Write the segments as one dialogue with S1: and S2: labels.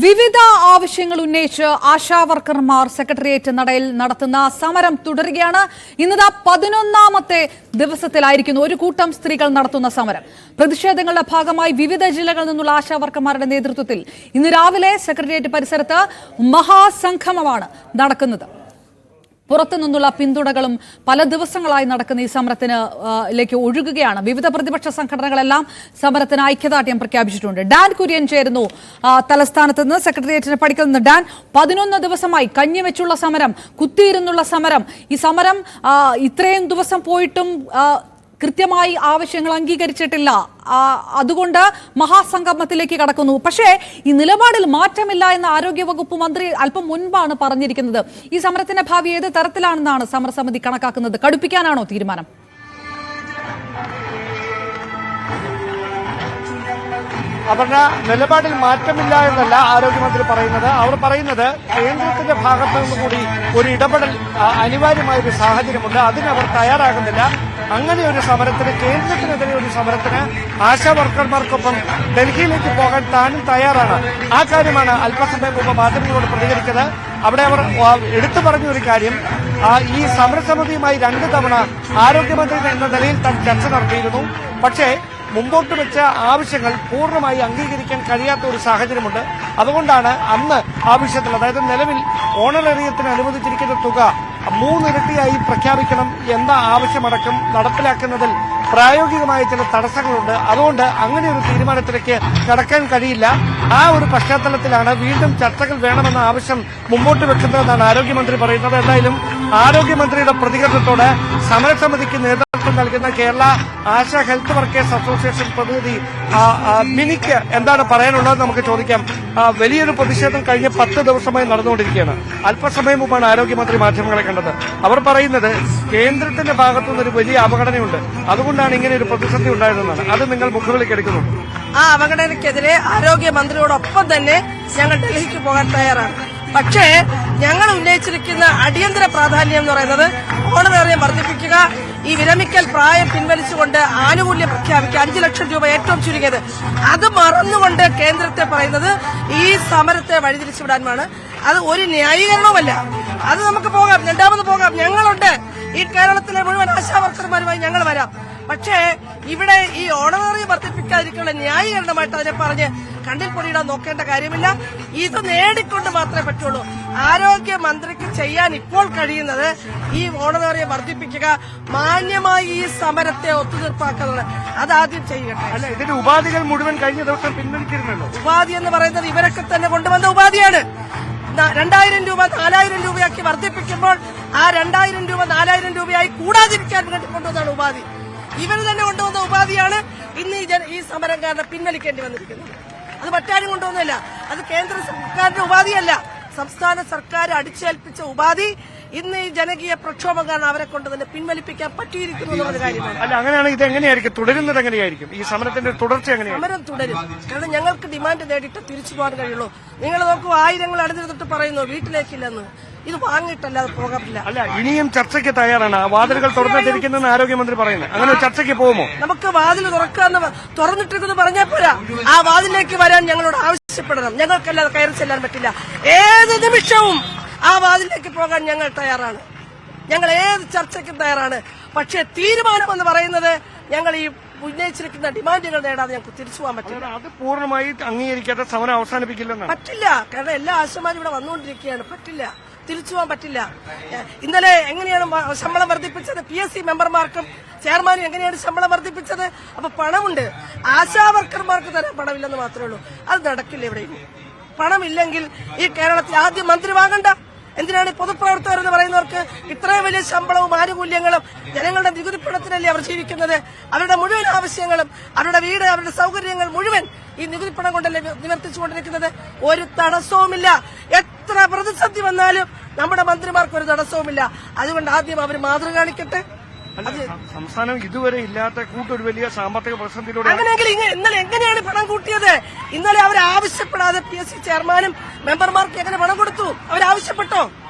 S1: വിവിധ ആവശ്യങ്ങൾ ഉന്നയിച്ച് ആശാവർക്കർമാർ സെക്രട്ടേറിയറ്റ് നടയിൽ നടത്തുന്ന സമരം തുടരുകയാണ്. ഇന്നത് 11ാമത്തെ ദിവസത്തിലായിരിക്കുന്നു ഒരു കൂട്ടം സ്ത്രീകൾ നടത്തുന്ന സമരം. പ്രതിഷേധങ്ങളുടെ ഭാഗമായി വിവിധ ജില്ലകളിൽ നിന്നുള്ള ആശാവർക്കർമാരുടെ നേതൃത്വത്തിൽ ഇന്ന് രാവിലെ സെക്രട്ടേറിയറ്റ് പരിസരത്ത് മഹാസംഗമമാണ് നടക്കുന്നത്. പുറത്തുനിന്നുള്ള പിന്തുണകളും പല ദിവസങ്ങളായി നടക്കുന്ന ഈ സമരത്തിലേക്ക് ഒഴുകുകയാണ്. വിവിധ പ്രതിപക്ഷ സംഘടനകളെല്ലാം സമരത്തിന് ഐക്യദാർഢ്യം പ്രഖ്യാപിച്ചിട്ടുണ്ട്. ഡാൻ കുര്യൻ ചേരുന്നു തലസ്ഥാനത്ത് നിന്ന് സെക്രട്ടേറിയറ്റിന് പഠിക്കുന്ന ഡാൻ. 11 ദിവസമായി കഞ്ഞിവെച്ചുള്ള സമരം, കുത്തിയിരുന്നുള്ള സമരം. ഈ സമരം ഇത്രയും ദിവസം പോയിട്ടും കൃത്യമായി ആവശ്യങ്ങൾ അംഗീകരിച്ചിട്ടില്ല. അതുകൊണ്ട് മഹാസംഗമത്തിലേക്ക് കടക്കുന്നു. പക്ഷേ ഈ നിലപാടിൽ മാറ്റമില്ല എന്ന് ആരോഗ്യവകുപ്പ് മന്ത്രി അല്പം മുൻപാണ് പറഞ്ഞിരിക്കുന്നത്. ഈ സമരത്തിന്റെ ഭാവി ഏത് തരത്തിലാണെന്നാണ് സമരസമിതി കണക്കാക്കുന്നത്? കടുപ്പിക്കാനാണോ തീരുമാനം?
S2: അവരുടെ നിലപാടിൽ മാറ്റമില്ല എന്നല്ല ആരോഗ്യമന്ത്രി പറയുന്നത്. അവർ പറയുന്നത് കേന്ദ്രത്തിന്റെ ഭാഗത്തു നിന്നുകൂടി ഒരു ഇടപെടൽ അനിവാര്യമായ ഒരു സാഹചര്യമുണ്ട്. അതിനവർ തയ്യാറാകുന്നില്ല. അങ്ങനെ ഒരു സമരത്തിന്, കേന്ദ്രത്തിനെതിരെ ഒരു സമരത്തിന് ആശാ വർക്കർമാർക്കൊപ്പം ഡൽഹിയിലേക്ക് പോകാൻ താനും തയ്യാറാണ്. ആ കാര്യമാണ് അല്പസമയം മുമ്പ് മാധ്യമങ്ങളോട് പ്രതികരിച്ചത്. അവിടെ അവർ എടുത്തു പറഞ്ഞ ഒരു കാര്യം, ഈ സമരസമിതിയുമായി 2 തവണ ആരോഗ്യമന്ത്രി എന്ന നിലയിൽ താൻ ചർച്ച നടത്തിയിരുന്നു. പക്ഷേ മുമ്പോട്ട് വെച്ച ആവശ്യങ്ങൾ പൂർണ്ണമായി അംഗീകരിക്കാൻ കഴിയാത്ത ഒരു സാഹചര്യമുണ്ട്. അതുകൊണ്ടാണ് അന്ന് ആവശ്യത്തിൽ, അതായത് നിലവിൽ ഓണറേറിയത്തിന് അനുവദിച്ചിരിക്കുന്ന തുക 3 ഇരട്ടിയായി പ്രഖ്യാപിക്കണം എന്ന ആവശ്യമടക്കം നടപ്പിലാക്കുന്നതിൽ പ്രായോഗികമായ ചില തടസ്സങ്ങളുണ്ട്. അതുകൊണ്ട് അങ്ങനെ ഒരു തീരുമാനത്തിലേക്ക് കടക്കാൻ കഴിയില്ല. ആ ഒരു പശ്ചാത്തലത്തിലാണ് വീണ്ടും ചർച്ചകൾ വേണമെന്ന ആവശ്യം മുമ്പോട്ട് വെക്കുന്നതെന്നാണ് ആരോഗ്യമന്ത്രി പറയുന്നത്. എന്തായാലും ആരോഗ്യമന്ത്രിയുടെ പ്രതികരണത്തോട് സമരസമിതിക്ക് നേതൃത്വം നൽകുന്ന Kerala ASHA health workers association പ്രതിനിധി മിനിക്ക് എന്താണ് പറയാനുള്ളത് നമുക്ക് ചോദിക്കാം. വലിയൊരു പ്രതിഷേധം കഴിഞ്ഞ 10 ദിവസമായി നടന്നുകൊണ്ടിരിക്കുകയാണ്. അല്പസമയം മുമ്പാണ് ആരോഗ്യമന്ത്രി മാധ്യമങ്ങളെ കണ്ടത്. അവർ പറയുന്നത് കേന്ദ്രത്തിന്റെ ഭാഗത്തുനിന്നൊരു വലിയ അവഗണനയുണ്ട്, അതുകൊണ്ടാണ് ഇങ്ങനെ ഒരു പ്രതിസന്ധി ഉണ്ടായതെന്നാണ്. അത് നിങ്ങൾ മുഖവിലേക്ക് എടുക്കുന്നുണ്ട്.
S3: ആ അവഗണനയ്ക്കെതിരെ ആരോഗ്യമന്ത്രിയോടൊപ്പം തന്നെ ഞങ്ങൾ ഡൽഹിക്ക് പോകാൻ തയ്യാറാണ്. പക്ഷേ ഞങ്ങൾ ഉന്നയിച്ചിരിക്കുന്ന അടിയന്തര പ്രാധാന്യം എന്ന് പറയുന്നത് ഓണറേറിയം വർദ്ധിപ്പിക്കുക, ഈ വിരമിക്കൽ പ്രായം പിൻവലിച്ചുകൊണ്ട് ആനുകൂല്യം പ്രഖ്യാപിക്കുക, 5 ലക്ഷം രൂപ ഏറ്റവും ചുരുങ്ങിയത്. അത് മറന്നുകൊണ്ട് കേന്ദ്രത്തെ പറയുന്നത് ഈ സമരത്തെ വഴിതിരിച്ചുവിടാനുമാണ്. അത് ഒരു ന്യായീകരണവുമല്ല. അത് നമുക്ക് പോകാം, രണ്ടാമത് പോകാം. ഞങ്ങളുണ്ട്. ഈ കേരളത്തിലെ മുഴുവൻ ആശാവർക്കർമാരുമായി ഞങ്ങൾ വരാം. പക്ഷേ ഇവിടെ ഈ ഓണറേറിയം വർദ്ധിപ്പിക്കാതിരിക്കുന്ന ന്യായീകരണമായിട്ട് അതിനെ പറഞ്ഞ് കണ്ണിൽ പൊടിയിടാൻ നോക്കേണ്ട കാര്യമില്ല. ഇത് നേടിക്കൊണ്ട് മാത്രമേ പറ്റുള്ളൂ. ആരോഗ്യമന്ത്രിക്ക് ചെയ്യാൻ ഇപ്പോൾ കഴിയുന്നത് ഈ ഓണറേറിയം വർദ്ധിപ്പിക്കുക, മാന്യമായി ഈ സമരത്തെ ഒത്തുതീർപ്പാക്കുന്നത്. അതാദ്യം ചെയ്യട്ടെ.
S2: അല്ല, ഇതിന്റെ ഉപാധികൾ മുഴുവൻ കഴിഞ്ഞ ദിവസം പിൻവലിച്ചിരുന്നല്ലോ.
S3: ഉപാധി എന്ന് പറയുന്നത് ഇവരൊക്കെ തന്നെ കൊണ്ടുവന്ന ഉപാധിയാണ്. 2000 രൂപ 4000 രൂപയാക്കി വർദ്ധിപ്പിക്കുമ്പോൾ ആ 2000 രൂപ 4000 രൂപയായി കൂടാതിരിക്കാൻ വേണ്ടി കൊണ്ടുവന്നതാണ് ഉപാധി. ഇവർ തന്നെ കൊണ്ടുവന്ന ഉപാധിയാണ് ഇന്ന് ഈ സമരം കാരണം പിൻവലിക്കേണ്ടി വന്നിരിക്കുന്നത്. അത് മറ്റാരും കൊണ്ടുവന്നില്ല. അത് കേന്ദ്ര സർക്കാരിന്റെ ഉപാധിയല്ല, സംസ്ഥാന സർക്കാർ അടിച്ചേൽപ്പിച്ച ഉപാധി ഇന്ന് ഈ ജനകീയ പ്രക്ഷോഭം കാരണം അവരെ കൊണ്ട് തന്നെ പിൻവലിപ്പിക്കാൻ പറ്റിയിരിക്കുന്നു എന്നുള്ള കാര്യമാണ്.
S2: അല്ല, അങ്ങനെയാണ്. ഇത് എങ്ങനെയായിരിക്കും തുടരുന്നത്? എങ്ങനെയായിരിക്കും ഈ സമരത്തിന്റെ തുടർച്ച? എങ്ങനെയാണ്
S3: സമരം തുടരും? കാരണം ഞങ്ങൾക്ക് ഡിമാൻഡ് നേടിയിട്ട് തിരിച്ചു പോകാൻ കഴിയുള്ളൂ. നിങ്ങൾ നോക്കൂ, ആയിരങ്ങൾ അണിനിരന്നിട്ട് പറയുന്നു വീട്ടിലേക്കില്ലെന്ന്. ഇത് വാങ്ങിയിട്ടല്ലാതെ പോകാൻ പറ്റില്ല.
S2: അല്ല, ഇനിയും ചർച്ചയ്ക്ക് തയ്യാറാണ്. വാതിലുകൾ തുറന്നിട്ടിരിക്കുന്നെന്ന് ആരോഗ്യമന്ത്രി പറയുന്നത്. അങ്ങനെ ചർച്ചയ്ക്ക് പോകുമോ?
S3: നമുക്ക് വാതിൽ തുറന്നിട്ടിരിക്കുന്നു പറഞ്ഞാൽ പോരാ, ആ വാതിലേക്ക് വരാൻ ഞങ്ങളോട് ആവശ്യപ്പെടണം. ഞങ്ങൾക്കല്ലാതെ കയറി ചെല്ലാൻ പറ്റില്ല. ഏത് നിമിഷവും ആ വാതിലേക്ക് പോകാൻ ഞങ്ങൾ തയ്യാറാണ്. ഞങ്ങൾ ഏത് ചർച്ചയ്ക്കും തയ്യാറാണ്. പക്ഷേ തീരുമാനമെന്ന് പറയുന്നത് ഞങ്ങൾ ഈ ഉന്നയിച്ചിരിക്കുന്ന ഡിമാൻഡുകൾ നേടാതെ ഞങ്ങൾക്ക് തിരിച്ചു പോകാൻ പറ്റില്ല.
S2: അത് പൂർണ്ണമായി അംഗീകരിക്കാത്ത സമരം അവസാനിപ്പിക്കില്ലെന്ന്
S3: പറ്റില്ല. കാരണം എല്ലാ ആശമാരും ഇവിടെ വന്നുകൊണ്ടിരിക്കുകയാണ്. പറ്റില്ല, തിരിച്ചു പോകാൻ പറ്റില്ല. ഇന്നലെ എങ്ങനെയാണ് ശമ്പളം വർദ്ധിപ്പിച്ചത്? PSC മെമ്പർമാർക്കും ചെയർമാനും എങ്ങനെയാണ് ശമ്പളം വർദ്ധിപ്പിച്ചത്? അപ്പൊ പണമുണ്ട്. ആശാവർക്കർമാർക്ക് തന്നെ പണമില്ലെന്ന് മാത്രമേ ഉള്ളൂ. അത് നടക്കില്ല. ഇവിടെ പണമില്ലെങ്കിൽ ഈ കേരളത്തിൽ ആദ്യം മന്ത്രി വാങ്ങണ്ട. എന്തിനാണ് പൊതുപ്രവർത്തകർ എന്ന് പറയുന്നവർക്ക് ഇത്രയും വലിയ ശമ്പളവും ആനുകൂല്യങ്ങളും? ജനങ്ങളുടെ നികുതി പണത്തിനല്ലേ അവർ ജീവിക്കുന്നത്? അവരുടെ മുഴുവൻ ആവശ്യങ്ങളും, അവരുടെ വീട്, അവരുടെ സൗകര്യങ്ങൾ മുഴുവൻ ഈ നികുതി പണം കൊണ്ടല്ലേ നിവർത്തിച്ചുകൊണ്ടിരിക്കുന്നത്. ഒരു തടസ്സവുമില്ല. എത്ര പ്രതിസന്ധി വന്നാലും നമ്മുടെ മന്ത്രിമാർക്ക് ഒരു തടസ്സവുമില്ല. അതുകൊണ്ട് ആദ്യം അവർ മാതൃക കാണിക്കട്ടെ.
S2: സംസ്ഥാനം ഇതുവരെ ഇല്ലാത്ത കൂട്ടൊരു വലിയ സാമ്പത്തിക പ്രതിസന്ധിയിലൂടെ.
S3: അങ്ങനെയെങ്കിൽ ഇന്നലെ എങ്ങനെയാണ് പണം കൂട്ടിയത്? ഇന്നലെ അവർ ആവശ്യപ്പെടാതെ PSC ചെയർമാനും മെമ്പർമാർക്ക് എങ്ങനെ പണം കൊടുത്തു? അവരാവശ്യപ്പെട്ടോ?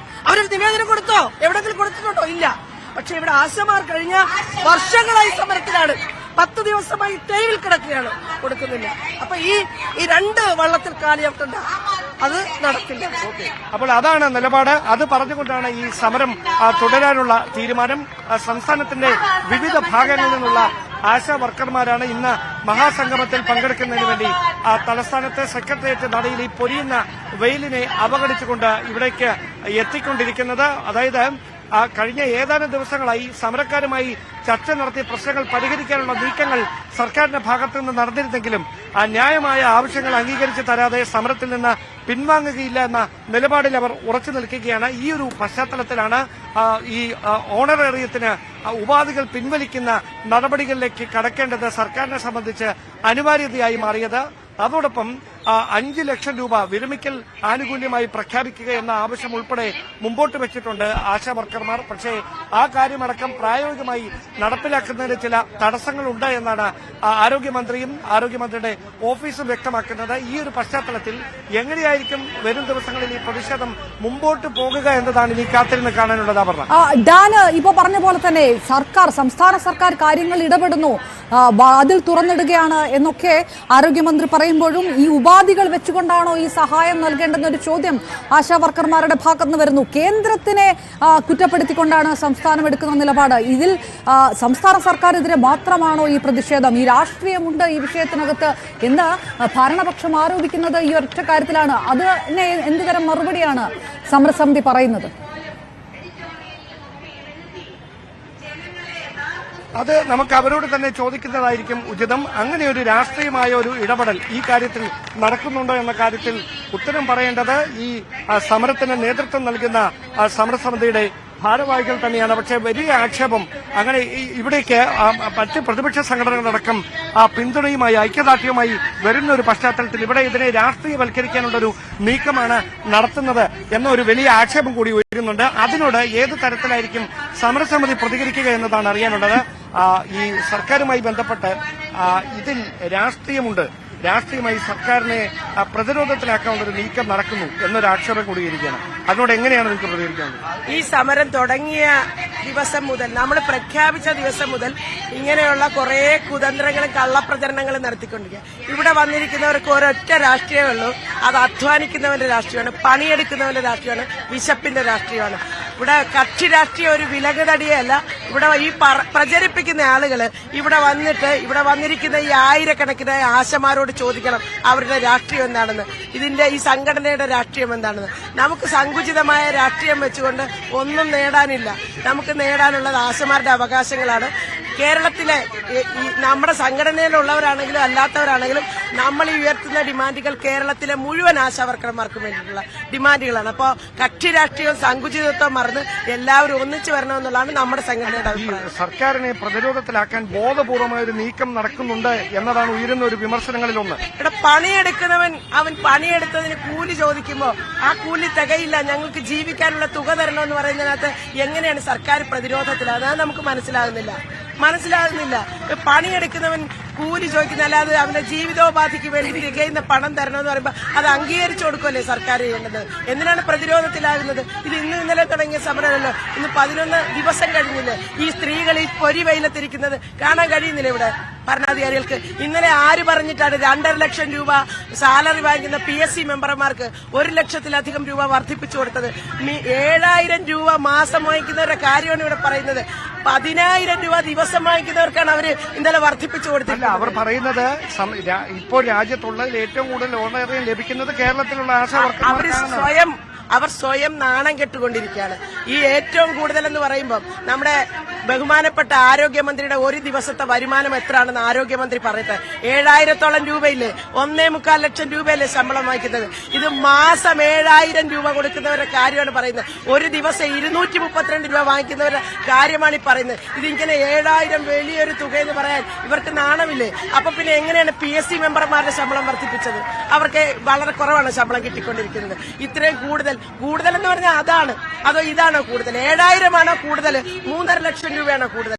S3: അവരൊരു നിവേദനം കൊടുത്തോ? എവിടെങ്കിലും കൊടുത്തിട്ടുണ്ടോ? ഇല്ല. പക്ഷെ ഇവിടെ ആശമാർ കഴിഞ്ഞ വർഷങ്ങളായി സമരത്തിലാണ്. 10 ദിവസമായി തെരുവിൽ കിടക്കുകയാണ്, കൊടുക്കുന്നില്ല. അപ്പൊ ഈ 2 വള്ളത്തിൽ കാലിയാക്കണ്ട. അത് നടക്കില്ല.
S2: അപ്പോൾ അതാണ് നിലപാട്. അത് പറഞ്ഞുകൊണ്ടാണ് ഈ സമരം തുടരാനുള്ള തീരുമാനം. സംസ്ഥാനത്തിന്റെ വിവിധ ഭാഗങ്ങളിൽ നിന്നുള്ള ആശാ വർക്കർമാരാണ് ഇന്ന് മഹാസംഗമത്തിൽ പങ്കെടുക്കുന്നതിന് വേണ്ടി തലസ്ഥാനത്തെ സെക്രട്ടേറിയറ്റ് നടയിൽ ഈ പൊരിയുന്ന വെയിലിനെ അവഗണിച്ചുകൊണ്ട് ഇവിടേക്ക് എത്തിക്കൊണ്ടിരിക്കുന്നത്. അതായത് കഴിഞ്ഞ ഏതാനും ദിവസങ്ങളായി സമരക്കാരുമായി ചർച്ച നടത്തി പ്രശ്നങ്ങൾ പരിഹരിക്കാനുള്ള നീക്കങ്ങൾ സർക്കാരിന്റെ ഭാഗത്തുനിന്ന് നടന്നിരുന്നെങ്കിലും ന്യായമായ ആവശ്യങ്ങൾ അംഗീകരിച്ച് തരാതെ സമരത്തിൽ നിന്ന് പിൻവാങ്ങുകയില്ല എന്ന നിലപാടിൽ അവർ ഉറച്ചു നിൽക്കുകയാണ്. ഈ ഒരു പശ്ചാത്തലത്തിലാണ് ഈ ഓണറേറിയത്തിന് ഉപാധികൾ പിൻവലിക്കുന്ന നടപടികളിലേക്ക് കടക്കേണ്ടത് സർക്കാരിനെ സംബന്ധിച്ച് അനിവാര്യതയായി മാറിയത്. അതോടൊപ്പം 5 ലക്ഷം രൂപ വിരമിക്കൽ ആനുകൂല്യമായി പ്രഖ്യാപിക്കുക എന്ന ആവശ്യം ഉൾപ്പെടെ മുമ്പോട്ട് വെച്ചിട്ടുണ്ട് ആശാ വർക്കർമാർ. പക്ഷേ ആ കാര്യമടക്കം പ്രായോഗികമായി നടപ്പിലാക്കുന്നതിന് ചില തടസ്സങ്ങളുണ്ട് എന്നാണ് ആരോഗ്യമന്ത്രിയും ആരോഗ്യമന്ത്രിയുടെ ഓഫീസും വ്യക്തമാക്കുന്നത്. ഈ ഒരു പശ്ചാത്തലത്തിൽ എങ്ങനെയായിരിക്കും വരും ദിവസങ്ങളിൽ ഈ പ്രതിഷേധം മുമ്പോട്ട് പോകുക എന്നതാണ് ഇനി കാത്തിരുന്ന് കാണാനുള്ളത്. അവർ
S1: ഡാന് ഇപ്പോ പറഞ്ഞ പോലെ തന്നെ സംസ്ഥാന സർക്കാർ കാര്യങ്ങൾ ഇടപെടുന്നു, അതിൽ തുറന്നിടുകയാണ് എന്നൊക്കെ ആരോഗ്യമന്ത്രി പറയുമ്പോഴും ഈ ഉപാധികൾ വെച്ചുകൊണ്ടാണോ ഈ സഹായം നൽകേണ്ടെന്നൊരു ചോദ്യം ആശാ വർക്കർമാരുടെ ഭാഗത്തുനിന്ന് വരുന്നു. കേന്ദ്രത്തിനെ കുറ്റപ്പെടുത്തിക്കൊണ്ടാണ് സംസ്ഥാനം എടുക്കുന്ന നിലപാട്. ഇതിൽ സംസ്ഥാന സർക്കാരിനെതിരെ മാത്രമാണോ ഈ പ്രതിഷേധം? ഈ രാഷ്ട്രീയമുണ്ട് ഈ വിഷയത്തിനകത്ത് എന്ന് ഭരണപക്ഷം ആരോപിക്കുന്നത് ഈ ഒറ്റ കാര്യത്തിലാണ്. അതിനെ എന്തുതരം മറുപടിയാണ് സമരസമിതി പറയുന്നത്?
S2: അത് നമുക്ക് അവരോട് തന്നെ ചോദിക്കുന്നതായിരിക്കും ഉചിതം. അങ്ങനെ ഒരു രാഷ്ട്രീയമായ ഒരു ഇടപെടൽ ഈ കാര്യത്തിൽ നടക്കുന്നുണ്ടോ എന്ന കാര്യത്തിൽ ഉത്തരം പറയേണ്ടത് ഈ സമരത്തിന് നേതൃത്വം നൽകുന്ന സമരസമിതിയുടെ ഭാരവാഹികൾ തന്നെയാണ്. പക്ഷേ വലിയ ആക്ഷേപം അങ്ങനെ ഇവിടേക്ക് മറ്റ് പ്രതിപക്ഷ സംഘടനകളടക്കം പിന്തുണയുമായി ഐക്യദാർഢ്യവുമായി വരുന്ന ഒരു പശ്ചാത്തലത്തിൽ ഇവിടെ ഇതിനെ രാഷ്ട്രീയവൽക്കരിക്കാനുള്ളൊരു നീക്കമാണ് നടത്തുന്നത് എന്ന ഒരു വലിയ ആക്ഷേപം കൂടി ഉയരുന്നുണ്ട്. അതിനോട് ഏത് തരത്തിലായിരിക്കും സമരസമിതി പ്രതികരിക്കുക എന്നതാണ് അറിയാനുള്ളത്. ഈ സർക്കാരുമായി ബന്ധപ്പെട്ട് ഇതിൽ രാഷ്ട്രീയമുണ്ട്, രാഷ്ട്രീയമായി സർക്കാരിനെ പ്രതിരോധത്തിലാക്കാനുള്ള ഒരു നീക്കം നടക്കുന്നു എന്നൊരു ആക്ഷേപം കൂടിയിരിക്കുകയാണ്. അതിനോട് എങ്ങനെയാണ് നിങ്ങൾക്ക് പ്രതികരിക്കാനുള്ളത്?
S3: ഈ സമരം തുടങ്ങിയ ദിവസം മുതൽ, നമ്മൾ പ്രഖ്യാപിച്ച ദിവസം മുതൽ ഇങ്ങനെയുള്ള കുറെ കുതന്ത്രങ്ങളും കള്ളപ്രചരണങ്ങളും നടത്തിക്കൊണ്ടിരിക്കുക. ഇവിടെ വന്നിരിക്കുന്നവർക്ക് ഒരൊറ്റ രാഷ്ട്രീയമേ ഉള്ളൂ, അത് അധ്വാനിക്കുന്നവന്റെ രാഷ്ട്രീയമാണ്, പണിയെടുക്കുന്നവന്റെ രാഷ്ട്രീയമാണ്, വിശപ്പിന്റെ രാഷ്ട്രീയമാണ്. ഇവിടെ കക്ഷി രാഷ്ട്രീയം ഒരു വിലകതടിയല്ല. ഇവിടെ ഈ പ്രചരിപ്പിക്കുന്ന ആളുകൾ ഇവിടെ വന്നിട്ട് ഇവിടെ വന്നിരിക്കുന്ന ഈ ആയിരക്കണക്കിന് ആശമാരോട് ചോദിക്കണം അവരുടെ രാഷ്ട്രീയം എന്താണെന്ന്, ഇതിന്റെ ഈ സംഘടനയുടെ രാഷ്ട്രീയം എന്താണെന്ന്. നമുക്ക് സങ്കുചിതമായ രാഷ്ട്രീയം വെച്ചുകൊണ്ട് ഒന്നും നേടാനില്ല. നമുക്ക് നേടാനുള്ളത് ആശമാരുടെ അവകാശങ്ങളാണ്. കേരളത്തിലെ നമ്മുടെ സംഘടനയിലുള്ളവരാണെങ്കിലും അല്ലാത്തവരാണെങ്കിലും നമ്മൾ ഈ ഉയർത്തുന്ന ഡിമാൻഡുകൾ കേരളത്തിലെ മുഴുവൻ ആശാവർക്കർമാർക്കും വേണ്ടിയിട്ടുള്ള ഡിമാൻഡുകളാണ്. അപ്പോൾ കക്ഷി രാഷ്ട്രീയവും സങ്കുചിതത്വം മറന്ന് എല്ലാവരും ഒന്നിച്ചു വരണമെന്നുള്ളതാണ് നമ്മുടെ സംഘടനയുടെ അഭിപ്രായം.
S2: സർക്കാരിനെ പ്രതിരോധത്തിലാക്കാൻ ബോധപൂർവമായ ഒരു നീക്കം നടക്കുന്നുണ്ട് എന്നതാണ് ഉയരുന്ന ഒരു വിമർശനങ്ങളിലൊന്ന്.
S3: ഇവിടെ പണിയെടുക്കുന്നവൻ അവൻ പണിയെടുത്തതിന് കൂലി ചോദിക്കുമ്പോൾ ആ കൂലി തികയില്ല, ഞങ്ങൾക്ക് ജീവിക്കാനുള്ള തുക തരണമെന്ന് പറയുന്നതിനകത്ത് എങ്ങനെയാണ് സർക്കാർ പ്രതിരോധത്തിലാണ്? അത് നമുക്ക് മനസ്സിലാകുന്നില്ല. പണിയെടുക്കുന്നവൻ കൂലി ചോദിക്കുന്ന, അല്ലാതെ അവന്റെ ജീവിതോപാധിക്ക് വേണ്ടി തികയുന്ന പണം തരണമെന്ന് പറയുമ്പോൾ അത് അംഗീകരിച്ചു കൊടുക്കുമല്ലേ സർക്കാർ ചെയ്യേണ്ടത്? എന്തിനാണ് പ്രതിരോധത്തിലാകുന്നത്? ഇത് ഇന്നലെ തുടങ്ങിയ സമരമല്ലോ, ഇന്ന് 11 ദിവസം കഴിഞ്ഞില്ലേ? ഈ സ്ത്രീകൾ ഈ പൊരി വെയിലത്തിരിക്കുന്നത് കാണാൻ കഴിയുന്നില്ല ഇവിടെ ഭരണാധികാരികൾക്ക്. ഇന്നലെ ആര് പറഞ്ഞിട്ടാണ് 2.5 ലക്ഷം രൂപ സാലറി വാങ്ങിക്കുന്ന PSC മെമ്പർമാർക്ക് 1 ലക്ഷത്തിലധികം രൂപ വർദ്ധിപ്പിച്ചു കൊടുത്തത്? 7,000 രൂപ മാസം വാങ്ങിക്കുന്നവരുടെ കാര്യമാണ് ഇവിടെ പറയുന്നത്. 10,000 രൂപ ദിവസം വാങ്ങിക്കുന്നവർക്കാണ് അവര് ഇന്നലെ വർദ്ധിപ്പിച്ചു കൊടുത്തില്ല.
S2: അവർ പറയുന്നത് ഇപ്പോൾ രാജ്യത്തുള്ളതിൽ ഏറ്റവും കൂടുതൽ ഓണറേറിയം ലഭിക്കുന്നത് കേരളത്തിലുള്ള ആശാവർക്കർമാർക്കാണ്.
S3: അവർ സ്വയം നാണം കെട്ടുകൊണ്ടിരിക്കുകയാണ്. ഈ ഏറ്റവും കൂടുതൽ എന്ന് പറയുമ്പോൾ നമ്മുടെ ബഹുമാനപ്പെട്ട ആരോഗ്യമന്ത്രിയുടെ ഒരു ദിവസത്തെ വരുമാനം എത്രയാണെന്ന് ആരോഗ്യമന്ത്രി പറയട്ടെ. 7,000-ഓളം രൂപയില്ലേ? 1.25 ലക്ഷം രൂപയല്ലേ ശമ്പളം വാങ്ങിക്കുന്നത്? ഇത് മാസം 7,000 രൂപ കൊടുക്കുന്നവരുടെ കാര്യമാണ് പറയുന്നത്. ഒരു ദിവസം 232 രൂപ വാങ്ങിക്കുന്നവരുടെ കാര്യമാണ് ഈ പറയുന്നത്. ഇതിങ്ങനെ 7,000 വലിയൊരു തുകയെന്ന് പറയാൻ ഇവർക്ക് നാണമില്ലേ? അപ്പൊ പിന്നെ എങ്ങനെയാണ് PSC മെമ്പർമാരുടെ ശമ്പളം വർദ്ധിപ്പിച്ചത്? അവർക്ക് വളരെ കുറവാണ് ശമ്പളം കിട്ടിക്കൊണ്ടിരിക്കുന്നത്. ഇത്രയും കൂടുതൽ എന്ന് പറഞ്ഞാൽ അതാണ്, അതോ ഇതാണോ കൂടുതൽ? 7,000 ആണോ കൂടുതൽ? 3.5 ലക്ഷം രൂപയാണോ കൂടുതൽ?